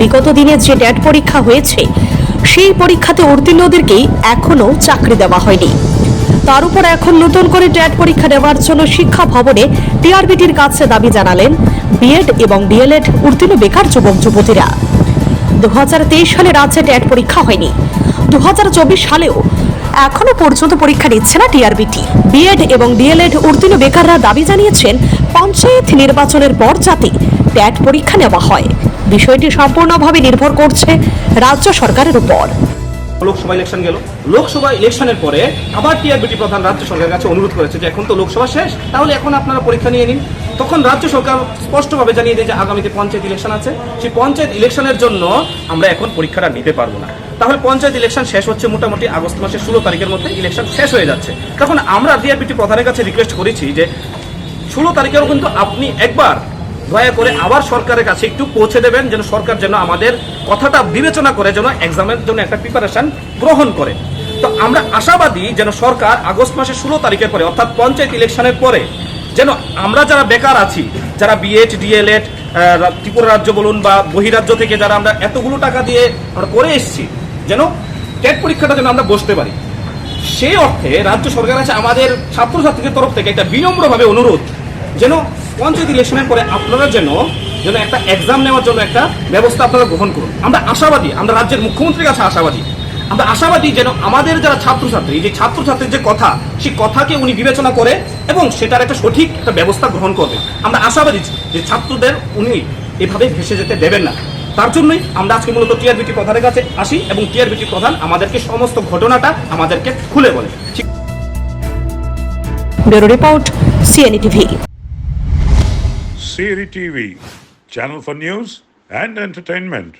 বিগত দিনে যে ট্যাট পরীক্ষা হয়েছে সেই পরীক্ষাতে উত্তীর্ণদেরকেই এখনো চাকরি দেওয়া হয়নি। তার উপর এখন নতুন করে ট্যাট পরীক্ষা দেওয়ার জন্য শিক্ষা ভবনে টিআরবিটির কাছে দাবি জানালেন বিএড এবং ডিএলএড উত্তীর্ণ বেকার যুবক যুবতীরা। 2023 সালে রাজ্যে ট্যাট পরীক্ষা হয়নি, 2024 সালেও এখনো পর্যন্ত পরীক্ষা নিচ্ছে না টিআরবিটি। বিএড এবং ডিএলএড উত্তীর্ণ বেকাররা দাবি জানিয়েছেন পঞ্চায়েত নির্বাচনের পর যাতে ট্যাট পরীক্ষা নেওয়া হয়। বিষয়টি সম্পূর্ণভাবে নির্ভর করছে রাজ্য সরকারের উপর। লোকসভা ইলেকশন গেল, লোকসভা ইলেকশনের পরে আবার টিআরবিটি প্রধান রাজ্য সরকারের কাছে অনুরোধ করেছে যে এখন তো লোকসভা শেষ, তাহলে এখন আপনারা পরীক্ষা নিয়ে নিন। তখন রাজ্য সরকার স্পষ্টভাবে জানিয়ে দেয় যে আগামীতে পঞ্চায়েত ইলেকশন আছে, সেই পঞ্চায়েত ইলেকশনের জন্য আমরা এখন পরীক্ষাটা নিতে পারবো না। তাহলে পঞ্চায়েত ইলেকশন শেষ হচ্ছে মোটামুটি আগস্ট মাসের 16 তারিখের মধ্যে ইলেকশন শেষ হয়ে যাচ্ছে। তখন আমরা টিআরবিটি প্রধানের কাছে রিকোয়েস্ট করেছি যে 16 তারিখেও কিন্তু আপনি একবার দয়া করে আবার সরকারের কাছে একটু পৌঁছে দেবেন, যেন সরকার যেন আমাদের কথাটা বিবেচনা করে যেন এক্সামের জন্য একটা প্রিপারেশন গ্রহণ করে। তো আমরা আশাবাদী যেন সরকার আগস্ট মাসের 16 তারিখের পরে অর্থাৎ পঞ্চায়েত ইলেকশনের পরে যেন আমরা যারা বেকার আছি, যারা বিএড ডিএলএড ত্রিপুরা রাজ্য বলুন বা বহিরাজ্য থেকে যারা আমরা এতগুলো টাকা দিয়ে আমরা করে এসেছি, যেন টেট পরীক্ষাটা যেন আমরা বসতে পারি। সেই অর্থে রাজ্য সরকার আছে আমাদের ছাত্রছাত্রীদের তরফ থেকে একটা বিনম্রভাবে অনুরোধ যেন পঞ্চায়েত ইলেকশনের পরে আপনারা যেন একটা এক্সাম নেওয়ার জন্য একটা ব্যবস্থা আপনারা গ্রহণ করুন। আমরা আশাবাদী, আমরা রাজ্যের মুখ্যমন্ত্রীর কাছে আশাবাদী, আমরা আশাবাদী যেন আমাদের যারা ছাত্রছাত্রী, যে ছাত্রছাত্রীর যে কথা, সেই কথাকে উনি বিবেচনা করে এবং সেটার একটা সঠিক একটা ব্যবস্থা গ্রহণ করবে। আমরা আশাবাদী যে ছাত্রদের উনি এভাবে ভেসে যেতে দেবেন না। তার জন্যই আমরা আজকে মূলত টিআরবিটি প্রধানের কাছে আসি এবং টিআরবিটি প্রধান আমাদেরকে সমস্ত ঘটনাটা আমাদেরকে খুলে বলে। Bureau report, CNE TV. CNE TV, channel for news and entertainment.